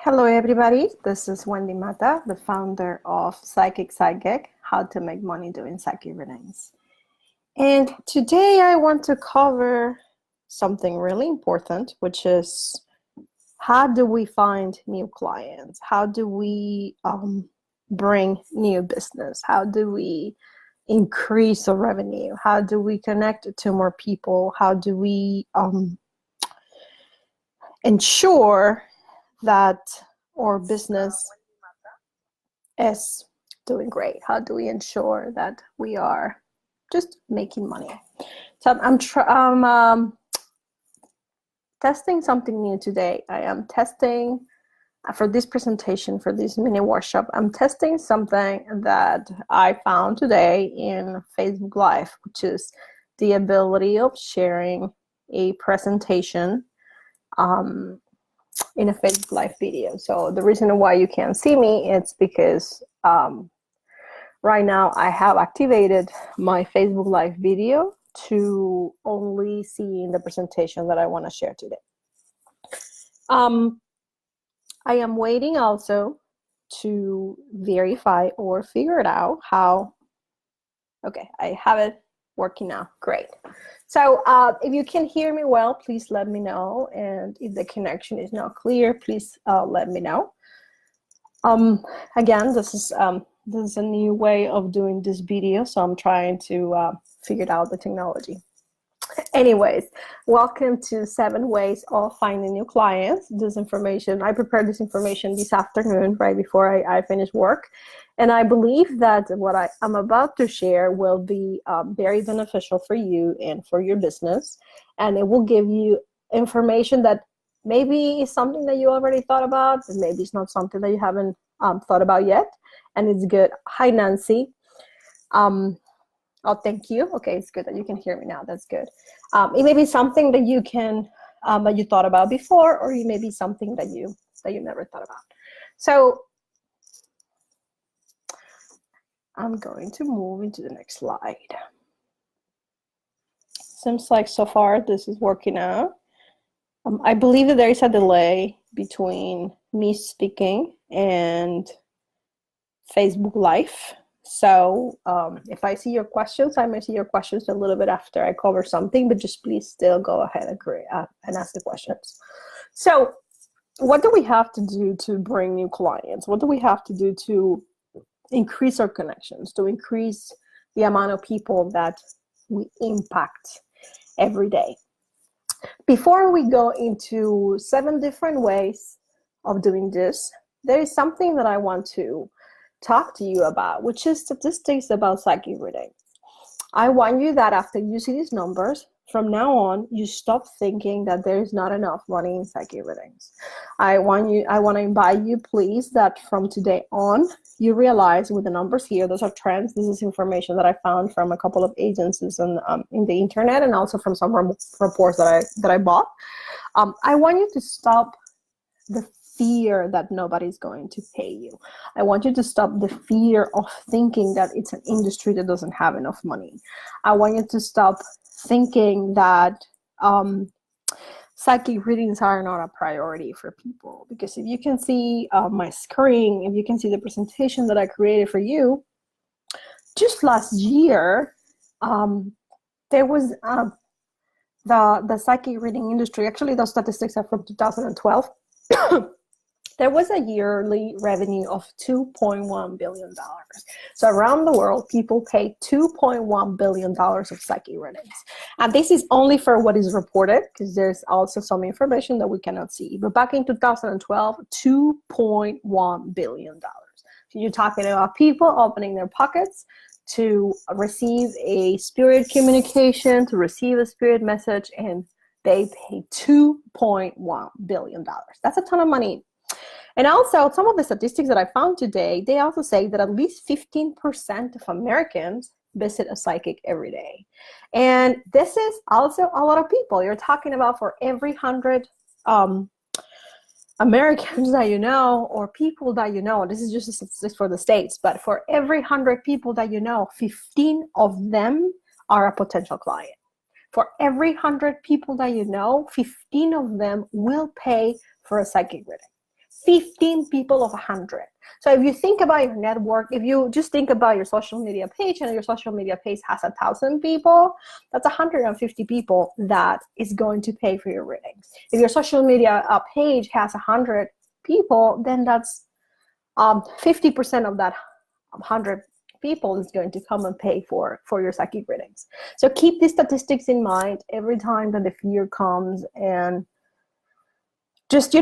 Hello, everybody. This is Wendy Mata, the founder of Psychic, How to Make Money Doing Psychic Readings. And today I want to cover something really important, which is how do we find new clients? How do we bring new business? How do we increase our revenue? How do we connect to more people? How do we ensure that our business is doing great? How do we ensure that we are just making money? So I'm testing something new today. I am testing for this presentation, for this mini workshop. I'm testing something that I found today in Facebook Live, which is the ability of sharing a presentation in a Facebook Live video. So the reason why you can't see me, it's because right now I have activated my Facebook Live video to only see the presentation that I want to share today. I am waiting also to verify or figure it out how. Okay, I have it working now. Great. So if you can hear me well, please let me know. And if the connection is not clear, please let me know. Again, this is a new way of doing this video, so I'm trying to figure out the technology. Anyways, welcome to 7 Ways of Finding New Clients. This information, I prepared this information this afternoon, right before I finish work. And I believe that what I'm about to share will be very beneficial for you and for your business. And it will give you information that maybe is something that you already thought about, but maybe it's not something that you haven't thought about yet. And it's good. Hi, Nancy. Oh, thank you. Okay, it's good that you can hear me now. That's good. It may be something that you can that you thought about before, or it may be something that you never thought about. So I'm going to move into the next slide. Seems like so far this is working out. I believe that there is a delay between me speaking and Facebook Live. So if I see your questions, I may see your questions a little bit after I cover something, but just please still go ahead and ask the questions. So what do we have to do to bring new clients? What do we have to do to increase our connections, to increase the amount of people that we impact every day? Before we go into 7 different ways of doing this, there is something that I want to talk to you about, which is statistics about psychic readings. I want you that after you see these numbers, from now on, you stop thinking that there is not enough money in psychic readings. I want to invite you, please, that from today on, you realize with the numbers here, those are trends. This is information that I found from a couple of agencies in the internet, and also from some reports that I bought. I want you to stop the fear that nobody's going to pay you. I want you to stop the fear of thinking that it's an industry that doesn't have enough money. I want you to stop thinking that psychic readings are not a priority for people. Because if you can see my screen, if you can see the presentation that I created for you, just last year, there was the psychic reading industry. Actually, those statistics are from 2012. There was a yearly revenue of $2.1 billion. So around the world, people pay $2.1 billion of psychic readings. And this is only for what is reported, because there's also some information that we cannot see. But back in 2012, $2.1 billion. So you're talking about people opening their pockets to receive a spirit communication, to receive a spirit message, and they pay $2.1 billion. That's a ton of money. And also, some of the statistics that I found today, they also say that at least 15% of Americans visit a psychic every day. And this is also a lot of people. You're talking about for every 100 Americans that you know, or people that you know, this is just a statistic for the States, but for every 100 people that you know, 15 of them are a potential client. For every 100 people that you know, 15 of them will pay for a psychic reading. 15 people of 100. So if you think about your network, if you just think about your social media page and your social media page has 1,000 people, that's 150 people that is going to pay for your readings. If your social media page has 100 people, then that's 50% of that 100 people is going to come and pay for your psychic readings. So keep these statistics in mind every time that the fear comes and just,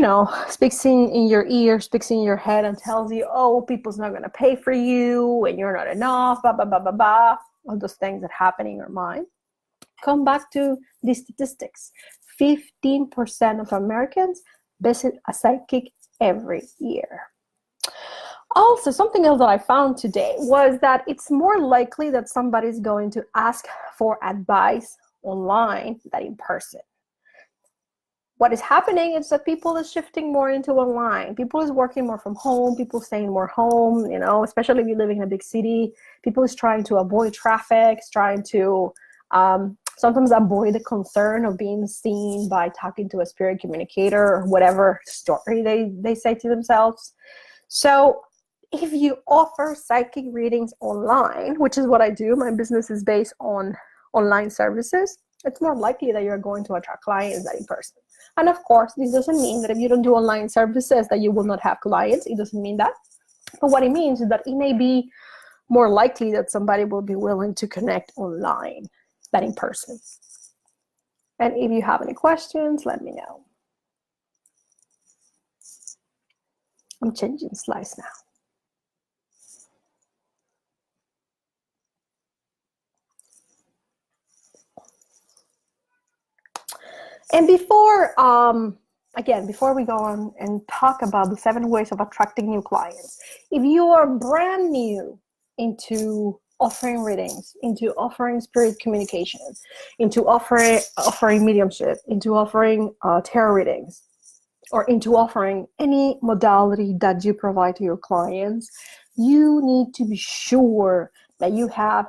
speaks in your ear, speaks in your head and tells you, oh, people's not going to pay for you and you're not enough, blah, blah, blah, blah, blah, all those things that happen in your mind. Come back to these statistics. 15% of Americans visit a psychic every year. Also, something else that I found today was that it's more likely that somebody's going to ask for advice online than in person. What is happening is that people is shifting more into online. People is working more from home. People staying more home, especially if you're living in a big city. People is trying to avoid traffic, trying to sometimes avoid the concern of being seen by talking to a spirit communicator or whatever story they say to themselves. So if you offer psychic readings online, which is what I do, my business is based on online services, it's more likely that you're going to attract clients than in person. And of course, this doesn't mean that if you don't do online services that you will not have clients. It doesn't mean that. But what it means is that it may be more likely that somebody will be willing to connect online than in person. And if you have any questions, let me know. I'm changing slides now. And before we go on and talk about the 7 ways of attracting new clients, if you are brand new into offering readings, into offering spirit communication, into offering mediumship, into offering tarot readings, or into offering any modality that you provide to your clients, you need to be sure that you have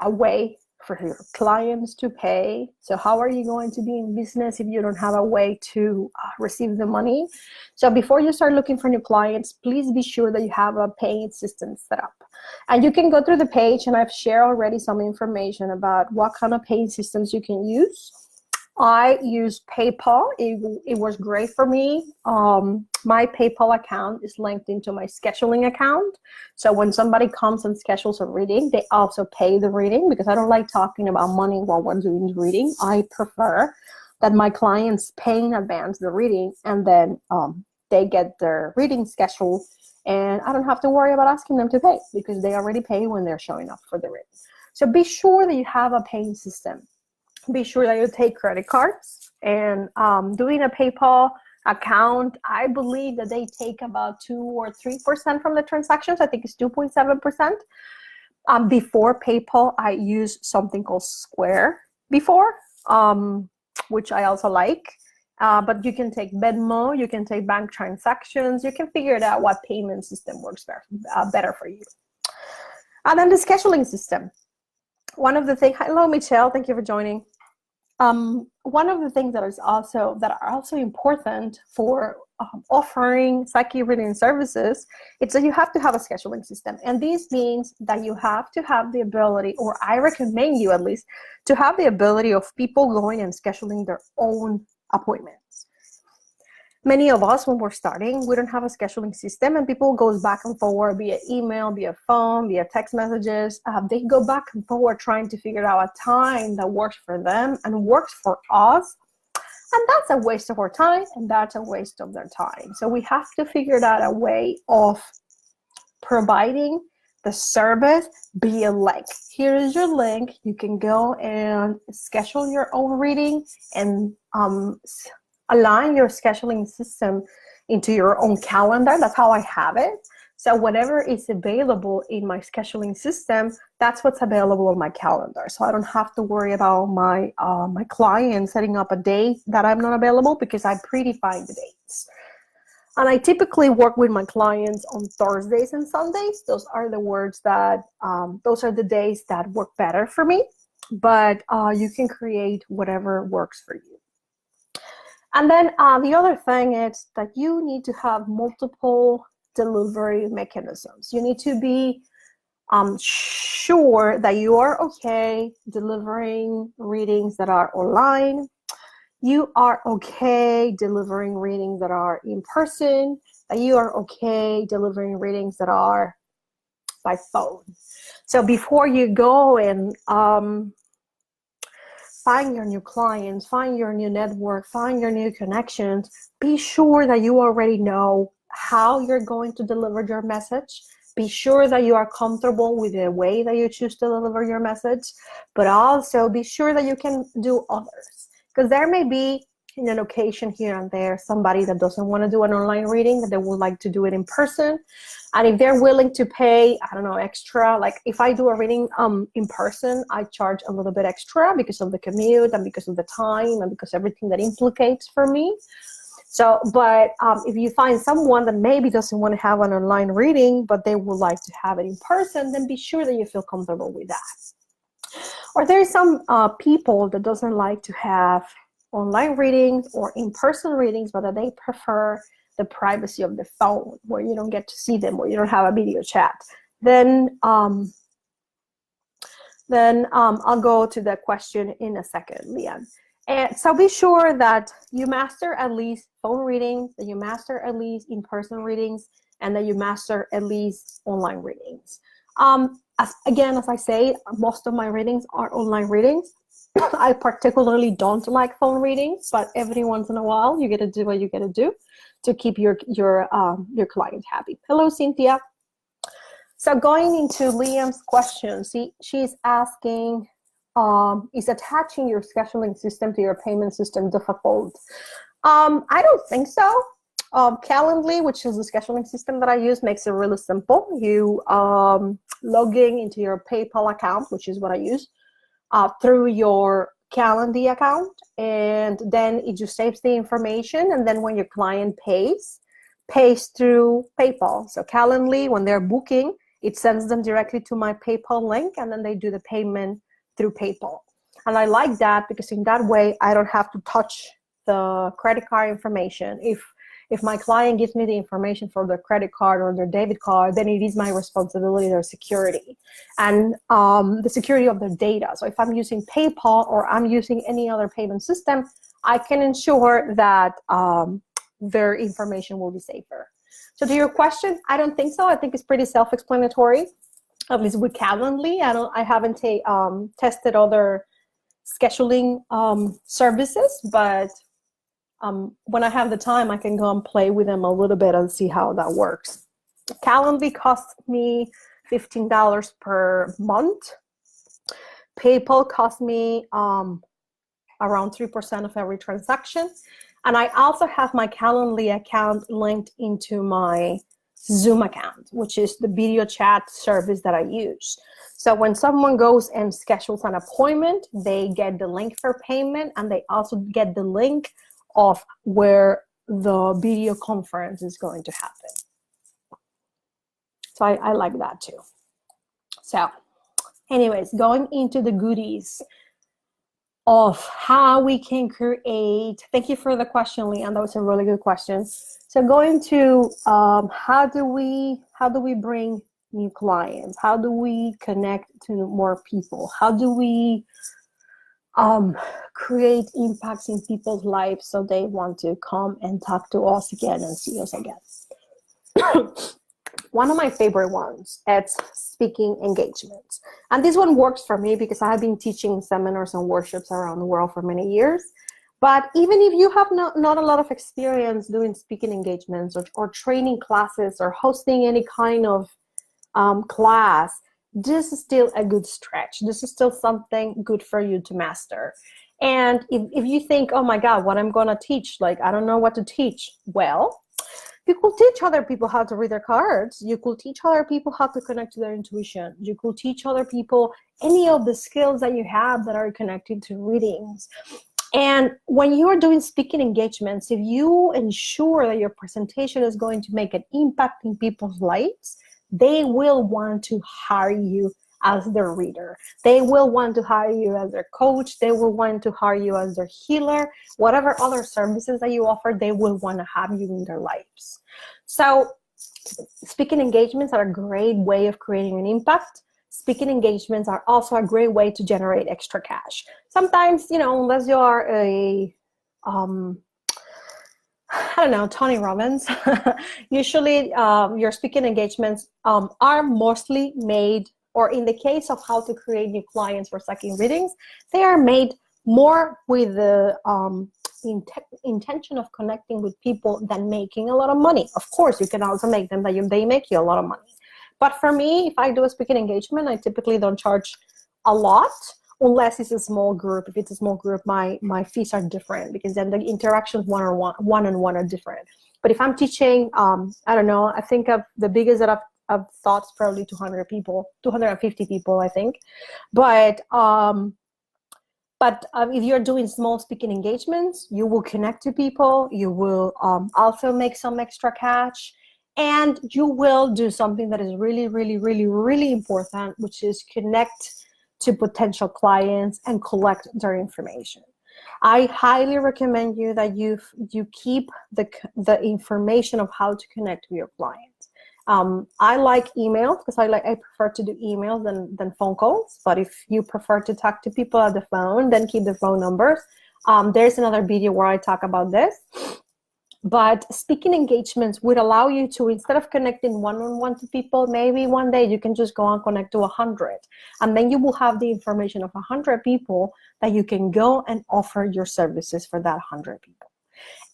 a way for your clients to pay. So how are you going to be in business if you don't have a way to receive the money? So before you start looking for new clients, please be sure that you have a paying system set up. And you can go through the page, and I've shared already some information about what kind of paying systems you can use. I use PayPal. It was great for me. My PayPal account is linked into my scheduling account. So when somebody comes and schedules a reading, they also pay the reading, because I don't like talking about money while we're doing the reading. I prefer that my clients pay in advance the reading, and then they get their reading scheduled, and I don't have to worry about asking them to pay, because they already pay when they're showing up for the reading. So be sure that you have a paying system. Be sure that you take credit cards, and doing a PayPal account, I believe that they take about 2 or 3% from the transactions. I think it's 2.7%. Before PayPal, I used something called Square before, which I also like. But you can take Venmo, you can take bank transactions, you can figure it out what payment system works better for you. And then the scheduling system. One of the things, hello Michelle, thank you for joining. One of the things that are also important for offering psychic reading services, it's that you have to have a scheduling system. And this means that you have to have the ability, or I recommend you at least, to have the ability of people going and scheduling their own appointments. Many of us, when we're starting, we don't have a scheduling system, and people goes back and forward via email, via phone, via text messages. They go back and forward trying to figure out a time that works for them and works for us. And that's a waste of our time, and that's a waste of their time. So we have to figure out a way of providing the service via link. Here is your link. You can go and schedule your own reading and align your scheduling system into your own calendar. That's how I have it. So whatever is available in my scheduling system, that's what's available on my calendar. So I don't have to worry about my client setting up a date that I'm not available, because I predefine the dates. And I typically work with my clients on Thursdays and Sundays. Those are the days that work better for me. But you can create whatever works for you. And then the other thing is that you need to have multiple delivery mechanisms. You need to be sure that you are okay delivering readings that are online. You are okay delivering readings that are in person. That you are okay delivering readings that are by phone. So before you go and find your new clients, find your new network, find your new connections, be sure that you already know how you're going to deliver your message. Be sure that you are comfortable with the way that you choose to deliver your message, but also be sure that you can do others. Because there may be, in an occasion here and there, somebody that doesn't want to do an online reading, that they would like to do it in person. And if they're willing to pay, I don't know, extra, like if I do a reading in person, I charge a little bit extra because of the commute and because of the time and because everything that implicates for me. So, but if you find someone that maybe doesn't want to have an online reading, but they would like to have it in person, then be sure that you feel comfortable with that. Or there are some people that doesn't like to have online readings or in-person readings, but that they prefer the privacy of the phone, where you don't get to see them, where you don't have a video chat. Then I'll go to the question in a second, Leanne. And so be sure that you master at least phone readings, that you master at least in-person readings, and that you master at least online readings. As I say, most of my readings are online readings. I particularly don't like phone readings, but every once in a while, you get to do what you get to do to keep your client happy. Hello, Cynthia. So going into Liam's question, she's asking, is attaching your scheduling system to your payment system difficult? I don't think so. Calendly, which is the scheduling system that I use, makes it really simple. You logging into your PayPal account, which is what I use, through your Calendly account, and then it just saves the information, and then when your client pays through PayPal. So Calendly, when they're booking, it sends them directly to my PayPal link, and then they do the payment through PayPal. And I like that because in that way, I don't have to touch the credit card information. If my client gives me the information for their credit card or their debit card, then it is my responsibility, their security, and the security of their data. So if I'm using PayPal or I'm using any other payment system, I can ensure that their information will be safer. So to your question, I don't think so. I think it's pretty self-explanatory, at least with Calendly. I haven't tested other scheduling services, but when I have the time, I can go and play with them a little bit and see how that works. Calendly costs me $15 per month. PayPal costs me around 3% of every transaction. And I also have my Calendly account linked into my Zoom account, which is the video chat service that I use. So when someone goes and schedules an appointment, they get the link for payment, and they also get the link of where the video conference is going to happen. So I like that too. So anyways, going into the goodies of how we can create. Thank you for the question, Leanne. That was a really good question. So going to how do we bring new clients? How do we connect to more people? How do we create impacts in people's lives so they want to come and talk to us again and see us again? One of my favorite ones is speaking engagements. And this one works for me because I have been teaching seminars and workshops around the world for many years. But even if you have not a lot of experience doing speaking engagements or training classes or hosting any kind of class, this is still a good stretch. This is still something good for you to master. And if you think, oh my God, what I'm gonna teach, like, I don't know what to teach. Well, you could teach other people how to read their cards. You could teach other people how to connect to their intuition. You could teach other people any of the skills that you have that are connected to readings. And when you are doing speaking engagements, if you ensure that your presentation is going to make an impact in people's lives, they will want to hire you as their reader. They will want to hire you as their coach. They will want to hire you as their healer. Whatever other services that you offer, they will want to have you in their lives. So speaking engagements are a great way of creating an impact. Speaking engagements are also a great way to generate extra cash. Sometimes, unless you are a I don't know, Tony Robbins, usually your speaking engagements are mostly made, or in the case of how to create new clients for psychic readings, they are made more with the intention of connecting with people than making a lot of money. Of course, you can also make them that they make you a lot of money. But for me, if I do a speaking engagement, I typically don't charge a lot, unless it's a small group. If it's a small group, my fees are different, because then the interactions one-on-one are different. But if I'm teaching, I don't know, I think of the biggest that I've thought is probably 200 people, 250 people, I think. But if you're doing small speaking engagements, you will connect to people. You will also make some extra cash. And you will do something that is really, really, really, really important, which is connect to potential clients and collect their information. I highly recommend you that you keep the information of how to connect with your clients. I like email because I prefer to do emails than phone calls. But if you prefer to talk to people at the phone, then keep the phone numbers. There's another video where I talk about this. But speaking engagements would allow you to, instead of connecting one-on-one to people, maybe one day you can just go and connect to 100. And then you will have the information of 100 people that you can go and offer your services for that 100 people.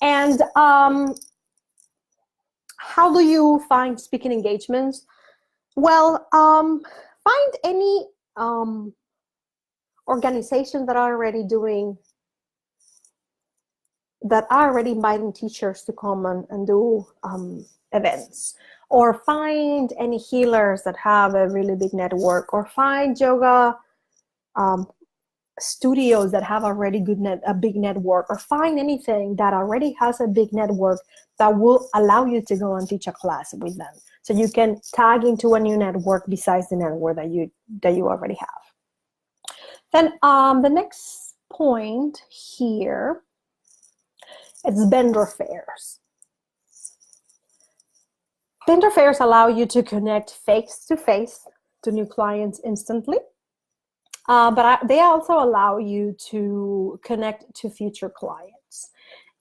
And how do you find speaking engagements? Well, find any organizations that are already inviting teachers to come and do events, or find any healers that have a really big network, or find yoga studios that have already a big network, or find anything that already has a big network that will allow you to go and teach a class with them, so you can tag into a new network besides the network that you already have. Then the next point here, it's vendor fairs. Vendor fairs allow you to connect face-to-face to new clients instantly, but they also allow you to connect to future clients.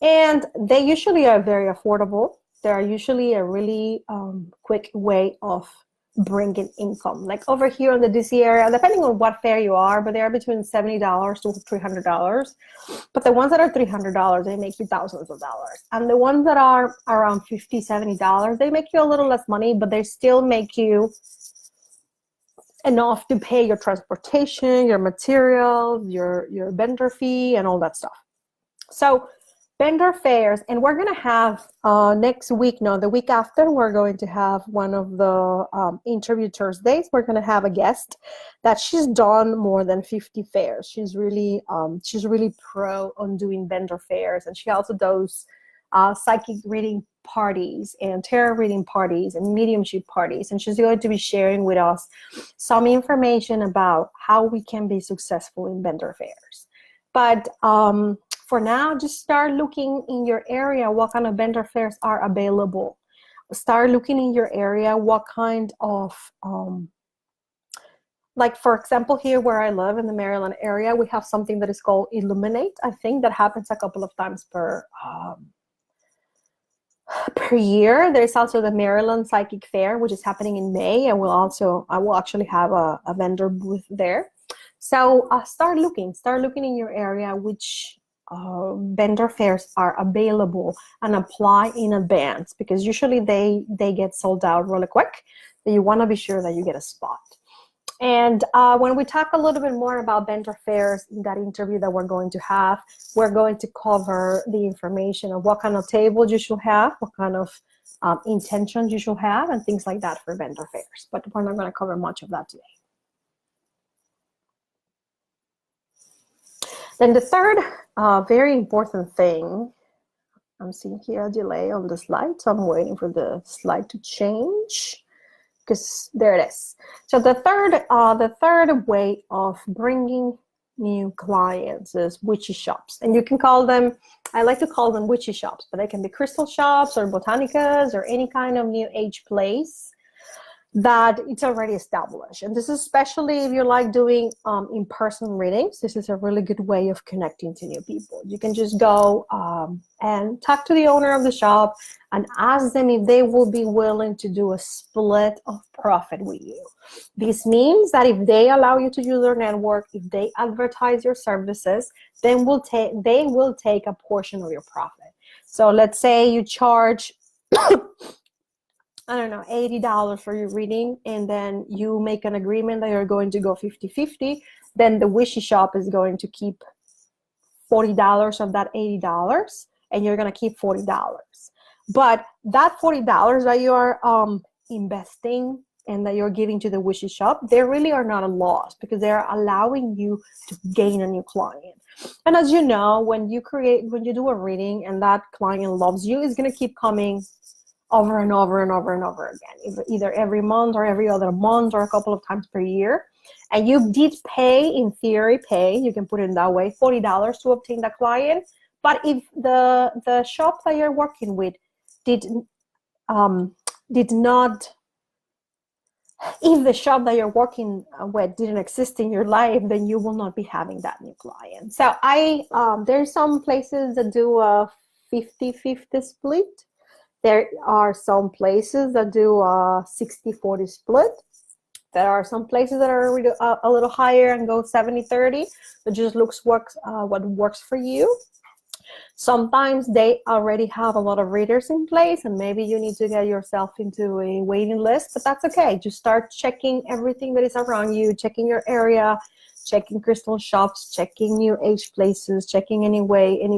And they usually are very affordable. They are usually a really quick way of bringing income. Like over here in the DC area, depending on what fair you are, but they are between $70 to $300. But the ones that are $300, they make you thousands of dollars. And the ones that are around $50, $70, they make you a little less money, but they still make you enough to pay your transportation, your materials, your vendor fee, and all that stuff. So vendor fairs, and we're going to have next week, no, the week after, we're going to have one of the interview Thursdays. We're going to have a guest that she's done more than 50 fairs. She's really pro on doing vendor fairs, and she also does psychic reading parties and tarot reading parties and mediumship parties, and she's going to be sharing with us some information about how we can be successful in vendor fairs. But for now, just start looking in your area what kind of vendor fairs are available. Start looking in your area what kind of, like for example, here where I live in the Maryland area, we have something that is called Illuminate. I think that happens a couple of times per year. There's also the Maryland Psychic Fair, which is happening in May, and I will actually have a vendor booth there. So start looking in your area which vendor fairs are available, and apply in advance, because usually they get sold out really quick. So you want to be sure that you get a spot. And when we talk a little bit more about vendor fairs in that interview that we're going to have, we're going to cover the information of what kind of tables you should have, what kind of intentions you should have, and things like that for vendor fairs. But we're not going to cover much of that today. Then the third very important thing, I'm seeing here a delay on the slide, so I'm waiting for the slide to change. because there it is. So the third way of bringing new clients is witchy shops, and you can call them, I like to call them witchy shops, but they can be crystal shops or botanicas or any kind of new age place that it's already established. And this is especially if you like doing in-person readings. This is a really good way of connecting to new people. You can just go and talk to the owner of the shop and ask them if they will be willing to do a split of profit with you. This means that if they allow you to use their network, if they advertise your services, then they will take a portion of your profit. So let's say you charge I don't know, $80 for your reading, and then you make an agreement that you're going to go 50-50, then the wishy shop is going to keep $40 of that $80, and you're going to keep $40. But that $40 that you are investing and that you're giving to the wishy shop, they really are not a loss because they're allowing you to gain a new client. And as you know, when you do a reading and that client loves you, it's going to keep coming over and over and over and over again, either every month or every other month or a couple of times per year. And you did pay, in theory, you can put it that way, $40 to obtain that client. But if the shop that you're working with did not, if the shop that you're working with didn't exist in your life, then you will not be having that new client. So there's some places that do a 50-50 split. There are some places that do a 60-40 split. There are some places that are a little higher and go 70-30. It just works what works for you. Sometimes they already have a lot of readers in place, and maybe you need to get yourself into a waiting list, but that's okay. Just start checking everything that is around you, checking your area, checking crystal shops, checking new age places, checking any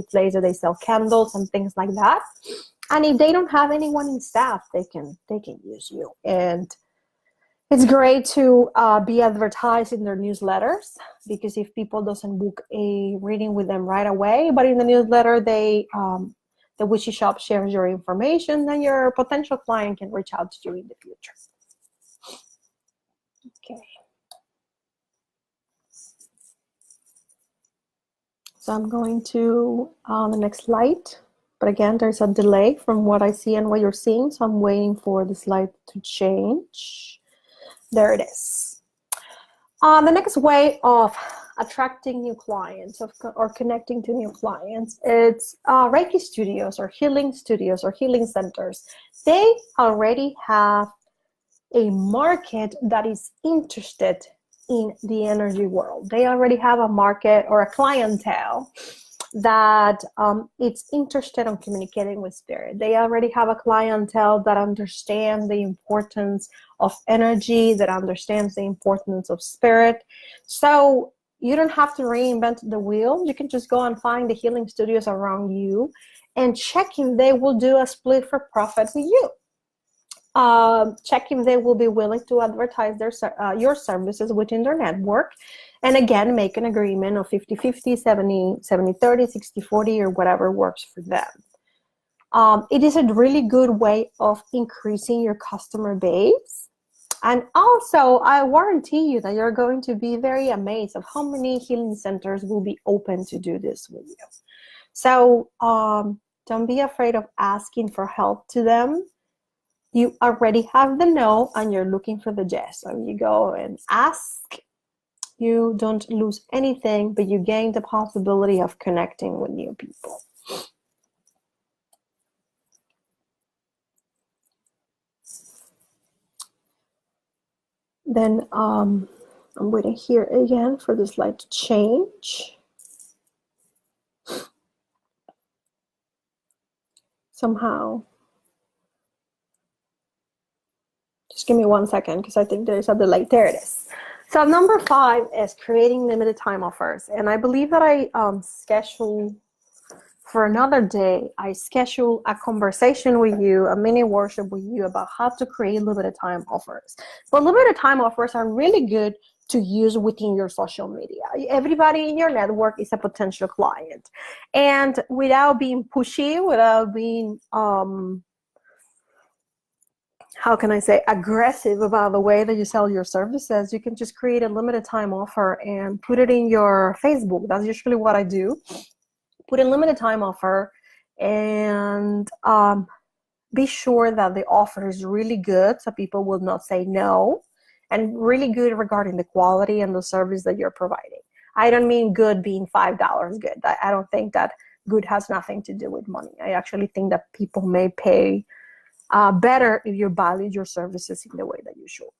place that they sell candles and things like that. And if they don't have anyone in staff, they can use you. And it's great to be advertised in their newsletters, because if people doesn't book a reading with them right away, but in the newsletter, the witchy shop shares your information, then your potential client can reach out to you in the future. Okay. So I'm going to the next slide. But again, there's a delay from what I see and what you're seeing, so I'm waiting for the slide to change. There it is. The next way of attracting new clients or connecting to new clients, it's Reiki studios or healing centers. They already have a market that is interested in the energy world. They already have a market or a clientele that it's interested in communicating with spirit. They already have a clientele that understands the importance of energy, that understands the importance of spirit. So you don't have to reinvent the wheel. You can just go and find the healing studios around you and check if they will do a split for profit with you. Check if they will be willing to advertise your services within their network. And again, make an agreement of 50-50, 70-30, 60-40, or whatever works for them. It is a really good way of increasing your customer base. And also, I guarantee you that you're going to be very amazed of how many healing centers will be open to do this with you. So don't be afraid of asking for help to them. You already have the no and you're looking for the yes. So you go and ask. You don't lose anything, but you gain the possibility of connecting with new people. Then I'm waiting here again for the slide to change. Somehow. Just give me 1 second because I think there's a delay. There it is. So number 5 is creating limited time offers. And I believe that I schedule for another day, I schedule a conversation with you, a mini workshop with you about how to create limited time offers. But limited time offers are really good to use within your social media. Everybody in your network is a potential client. And without being pushy, without being how can I say, aggressive about the way that you sell your services, you can just create a limited time offer and put it in your Facebook. That's usually what I do. Put a limited time offer and be sure that the offer is really good so people will not say no, and really good regarding the quality and the service that you're providing. I don't mean good being $5 good. I don't think that good has nothing to do with money. I actually think that people may pay better if you value your services in the way that you should.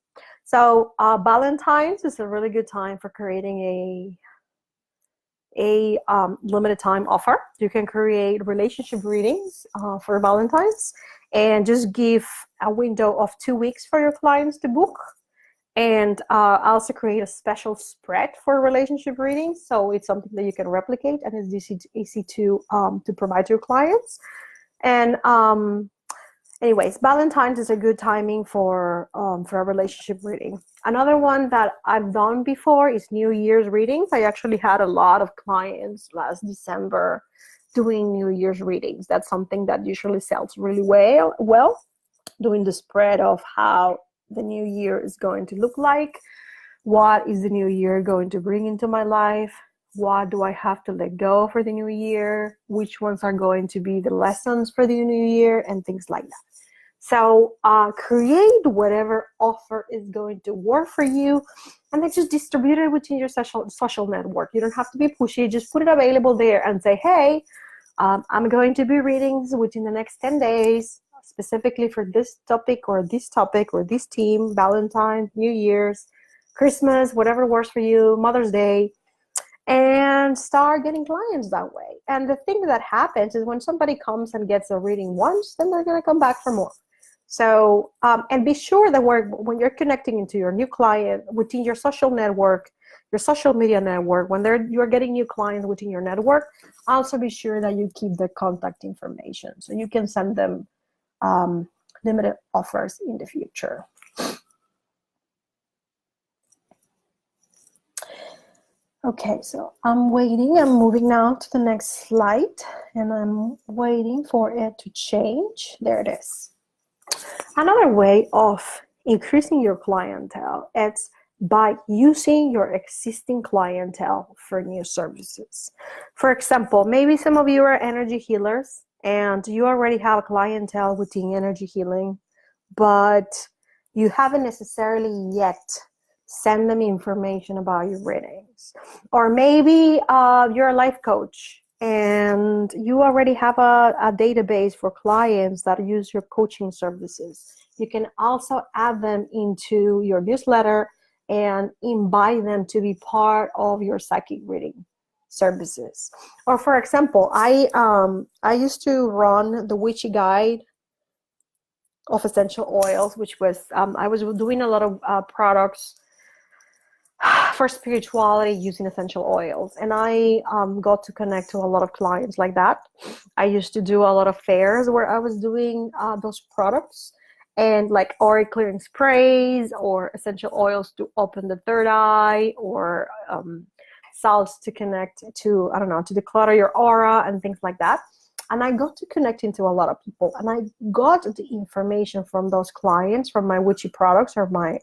So Valentine's is a really good time for creating a limited time offer. You can create relationship readings for Valentine's and just give a window of 2 weeks for your clients to book. And also create a special spread for relationship readings, so it's something that you can replicate and it's easy to provide to your clients. And anyways, Valentine's is a good timing for a relationship reading. Another one that I've done before is New Year's readings. I actually had a lot of clients last December doing New Year's readings. That's something that usually sells really well, doing the spread of how the new year is going to look like. What is the new year going to bring into my life? What do I have to let go for the new year? Which ones are going to be the lessons for the new year, and things like that. So create whatever offer is going to work for you, and then just distribute it within your social network. You don't have to be pushy. Just put it available there and say, hey, I'm going to be readings within the next 10 days, specifically for this topic or this team, Valentine's, New Year's, Christmas, whatever works for you, Mother's Day, and start getting clients that way. And the thing that happens is when somebody comes and gets a reading once, then they're going to come back for more. So, and be sure that when you're connecting into your new client within your social network, your social media network, when you're getting new clients within your network, also be sure that you keep their contact information so you can send them limited offers in the future. Okay, so I'm waiting. I'm moving now to the next slide, and I'm waiting for it to change. There it is. Another way of increasing your clientele is by using your existing clientele for new services. For example, maybe some of you are energy healers and you already have a clientele within energy healing, but you haven't necessarily yet sent them information about your readings. Or maybe you're a life coach and you already have a database for clients that use your coaching services. You can also add them into your newsletter and invite them to be part of your psychic reading services. Or for example, I used to run the Witchy Guide of essential oils, which was I was doing a lot of products for spirituality using essential oils, and I got to connect to a lot of clients like that. I used to do a lot of fairs where I was doing those products, and like aura clearing sprays or essential oils to open the third eye, or salts to connect to, I don't know, to declutter your aura and things like that. And I got to connect into a lot of people, and I got the information from those clients from my witchy products or my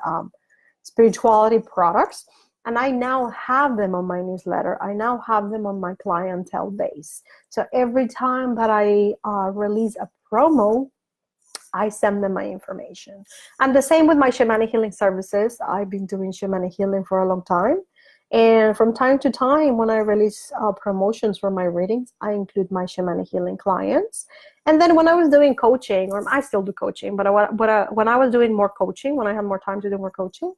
spirituality products, and I now have them on my newsletter. I now have them on my clientele base. So every time that I release a promo, I send them my information. And the same with my shamanic healing services. I've been doing shamanic healing for a long time. And from time to time, when I release promotions for my readings, I include my shamanic healing clients. And then when I was doing coaching, or I still do coaching, but when I was doing more coaching, when I had more time to do more coaching,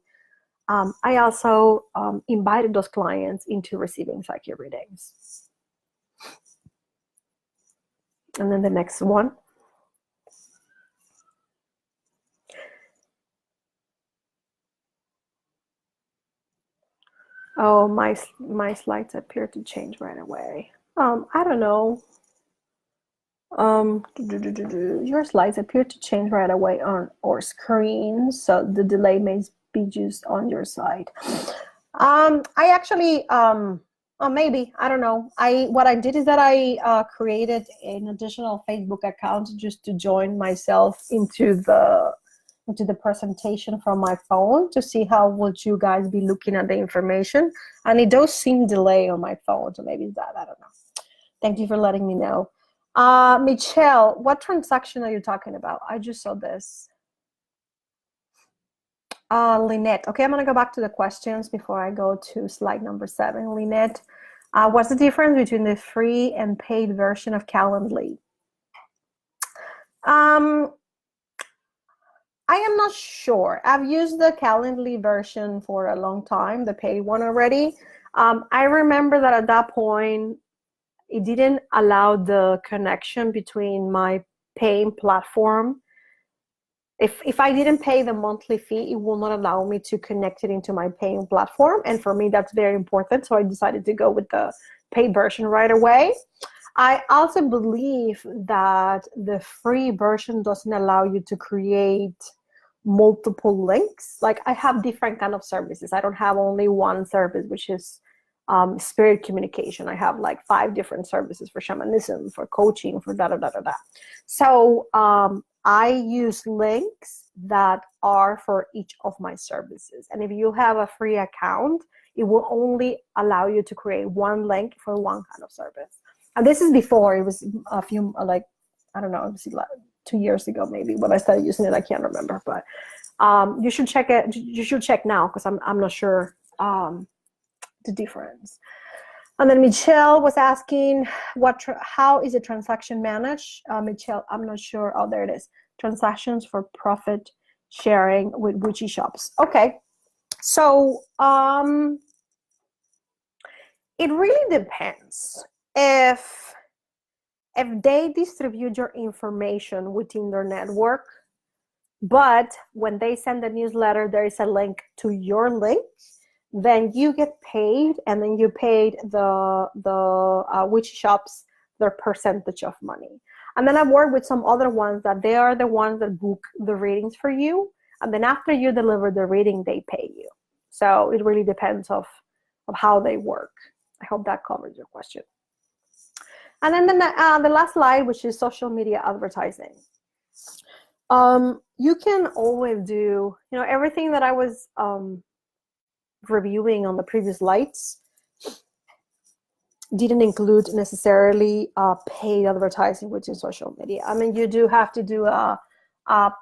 I also invited those clients into receiving psychic readings. And then the next one. Oh, my slides appear to change right away. I don't know. Your slides appear to change right away on our screen, so the delay may be just on your side. I actually, maybe, I don't know. What I did is that I created an additional Facebook account just to join myself into into the presentation from my phone to see how would you guys be looking at the information. And it does seem delay on my phone, so maybe it's that, I don't know. Thank you for letting me know. Michelle, what transaction are you talking about? I just saw this. Lynette, okay, I'm gonna go back to the questions before I go to slide number 7. Lynette, what's the difference between the free and paid version of Calendly? I am not sure. I've used the Calendly version for a long time, the paid one already. I remember that at that point, it didn't allow the connection between my paying platform. If I didn't pay the monthly fee, it will not allow me to connect it into my paying platform. And for me, that's very important. So I decided to go with the paid version right away. I also believe that the free version doesn't allow you to create multiple links. Like I have different kind of services. I don't have only one service, which is spirit communication. I have like 5 different services for shamanism, for coaching, for da da da da da. So I use links that are for each of my services. And if you have a free account, it will only allow you to create one link for one kind of service. And this is before, it was a few, like, I don't know, it was like 2 years ago maybe when I started using it. I can't remember, but you should check it. You should check now because I'm not sure the difference. And then Michelle was asking, how is a transaction managed? Michelle, I'm not sure. Oh, there it is. Transactions for profit sharing with Gucci shops. Okay, so it really depends. If they distribute your information within their network, but when they send a newsletter, there is a link to your link, then you get paid, and then you paid the witch shops their percentage of money. And then I've worked with some other ones that they are the ones that book the readings for you, and then after you deliver the reading, they pay you. So it really depends of how they work. I hope that covers your question. And then the last slide, which is social media advertising. You can always do, everything that I was reviewing on the previous slides didn't include necessarily paid advertising within social media. I mean, you do have to do a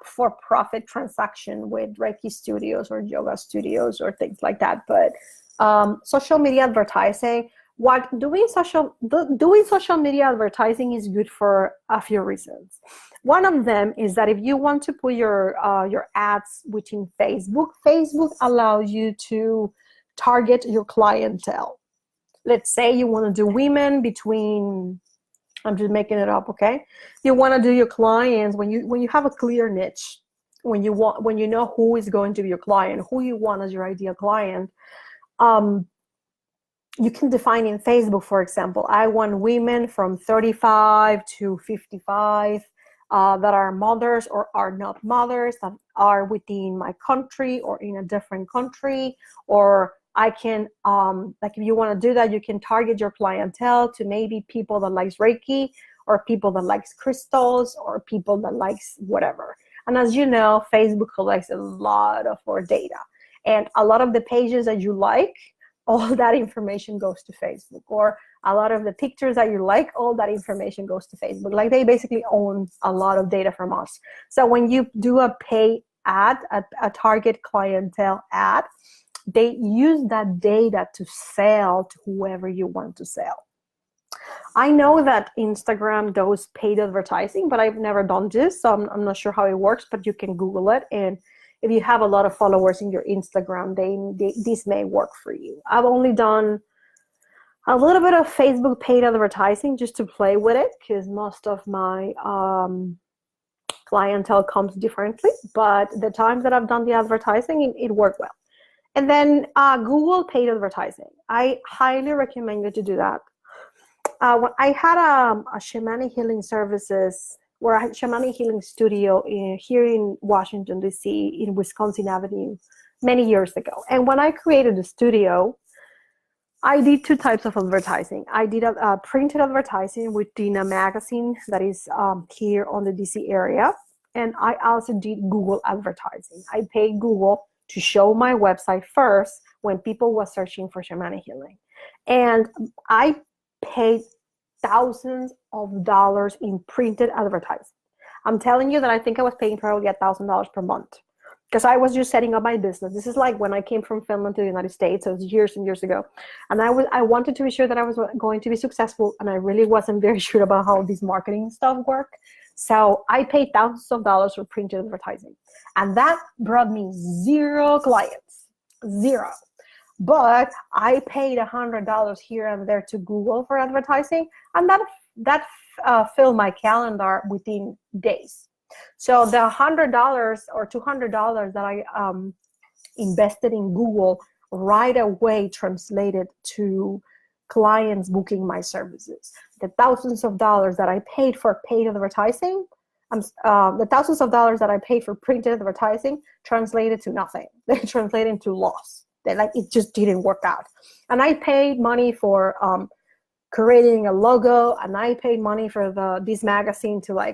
for-profit transaction with Reiki studios or yoga studios or things like that. But social media advertising, doing social media advertising is good for a few reasons. One of them is that if you want to put your ads within Facebook, Facebook allows you to target your clientele. Let's say you want to do women between, I'm just making it up, okay? You want to do your clients when you have a clear niche, when you know who is going to be your client, who you want as your ideal client. You can define in Facebook, for example, I want women from 35 to 55 that are mothers or are not mothers, that are within my country or in a different country. Or I can, like if you want to do that, you can target your clientele to maybe people that likes Reiki, or people that likes crystals, or people that likes whatever. And as you know, Facebook collects a lot of our data. And a lot of the pages that you like, all that information goes to Facebook. Or a lot of the pictures that you like, all that information goes to Facebook. Like they basically own a lot of data from us. So when you do a pay ad, a target clientele ad, they use that data to sell to whoever you want to sell. I know that Instagram does paid advertising, but I've never done this, so I'm not sure how it works, but you can Google it. And if you have a lot of followers in your Instagram, this may work for you. I've only done a little bit of Facebook paid advertising just to play with it, because most of my clientele comes differently. But the times that I've done the advertising, it worked well. And then Google paid advertising. I highly recommend you to do that. When I had a shamanic healing services, where I had shamanic healing studio here in Washington, D.C., in Wisconsin Avenue, many years ago. And when I created the studio, I did 2 types of advertising. I did a printed advertising within a magazine that is here on the D.C. area. and I also did Google advertising. I paid Google to show my website first when people were searching for shamanic healing. And I paid thousands of dollars in printed advertising. I'm telling you that I think I was paying probably $1,000 per month because I was just setting up my business. This is like when I came from Finland to the United States. So it was years and years ago. And I wanted to be sure that I was going to be successful. And I really wasn't very sure about how these marketing stuff work. So I paid thousands of dollars for printed advertising. And that brought me 0 clients, 0. But I paid $100 here and there to Google for advertising. And that filled my calendar within days. So the $100 or $200 that I invested in Google right away translated to clients booking my services. The thousands of dollars that I paid for paid advertising, the thousands of dollars that I paid for printed advertising translated to nothing. They translated to loss. It just didn't work out. And I paid money for creating a logo, and I paid money for this magazine to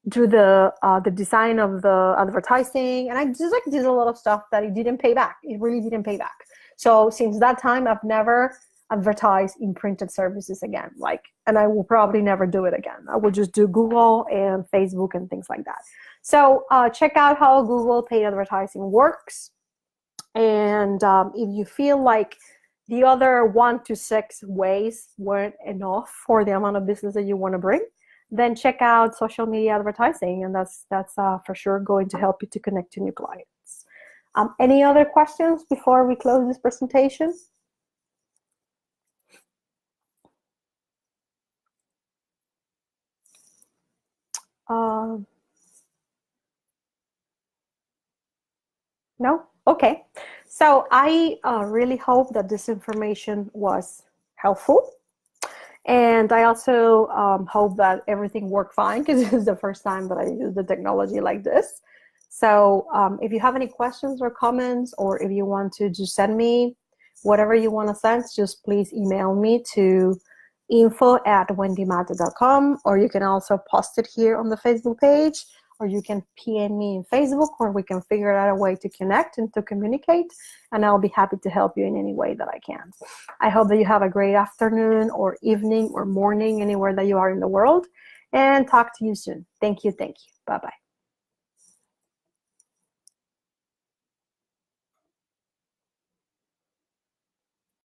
do the design of the advertising, and I just did a lot of stuff that it didn't pay back. It really didn't pay back. So since that time, I've never advertised in printed services again. And I will probably never do it again. I will just do Google and Facebook and things like that. So check out how Google paid advertising works. And if you feel like the other 1 to 6 ways weren't enough for the amount of business that you want to bring, then check out social media advertising, and that's for sure going to help you to connect to new clients. Any other questions before we close this presentation? No? Okay. So I really hope that this information was helpful. And I also hope that everything worked fine, because this is the first time that I use the technology like this. So if you have any questions or comments, or if you want to just send me whatever you want to send, just please email me to info@wendymata.com, or you can also post it here on the Facebook page, or you can PM me in Facebook, or we can figure out a way to connect and to communicate, and I'll be happy to help you in any way that I can. I hope that you have a great afternoon or evening or morning anywhere that you are in the world, and talk to you soon. Thank you. Bye-bye.